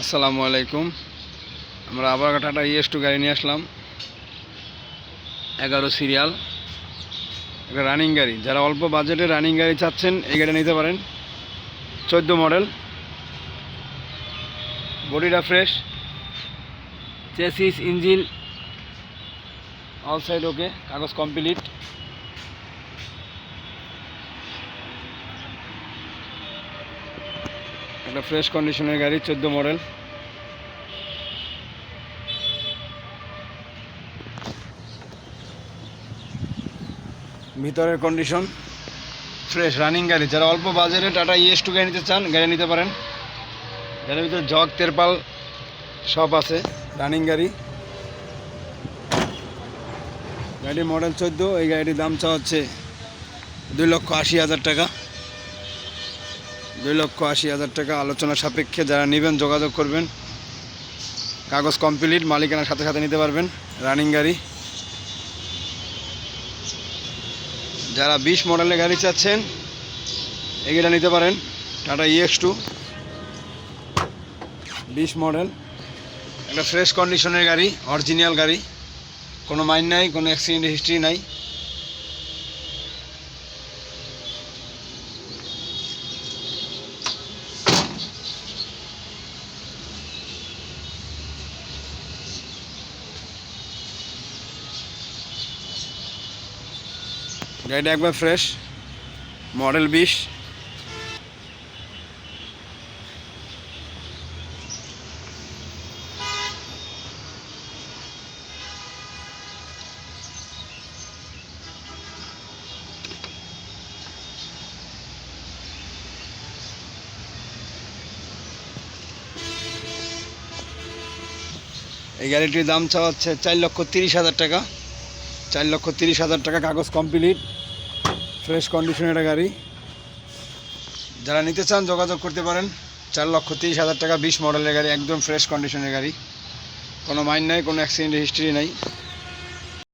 আসসালামু আলাইকুম। আমরা আবার টাটা ES2 গাড়ি নিয়ে আসলাম, 11 সিরিয়াল, একটা রানিং গাড়ি। যারা অল্প বাজেটে রানিং গাড়ি চাচ্ছেন এই গাড়ি নিতে পারেন। 14 মডেল, বডিটা fresh, chassis engine all side ওকে, কাগজ কমপ্লিট। একটা ফ্রেশ কন্ডিশনের গাড়ি, 14 মডেল। ভিতরের কন্ডিশন ফ্রেশ, রানিং গাড়ি। যারা অল্প বাজেটে টাটা ES2 গাড়ি নিতে চান গাড়ি নিতে পারেন। গাড়ির ভিতরে জগ তেরপাল সব আছে, রানিং গাড়ি। গাড়ির মডেল 14। এই গাড়িটির দাম চা হচ্ছে 2,80,000 টাকা। 2,80,000 টাকা আলোচনা সাপেক্ষে। যারা নেবেন যোগাযোগ করবেন। কাগজ কমপ্লিট, মালিকানার সাথে সাথে নিতে পারবেন। রানিং গাড়ি। যারা 20 মডেলের গাড়ি চাচ্ছেন এগুলো নিতে পারেন। টাটা ES2 20 মডেল, একটা ফ্রেশ কন্ডিশনের গাড়ি, অরিজিনাল গাড়ি, কোনো মাইন নাই, কোনো অ্যাক্সিডেন্ট হিস্ট্রি নাই। গাড়িটা একবার ফ্রেশ, মডেল 20। এই গাড়িটির দাম চাওয়া হচ্ছে 4,30,000 টাকা। 4,30,000 টাকা, কাগজ কমপ্লিট, ফ্রেশ কন্ডিশনের গাড়ি। যারা নিতে চান যোগাযোগ করতে পারেন। 4,30,000 টাকা, 20 মডেলের গাড়ি, একদম ফ্রেশ কন্ডিশনের গাড়ি, কোনো মাইন নাই, কোনো অ্যাক্সিডেন্ট হিস্ট্রি নাই।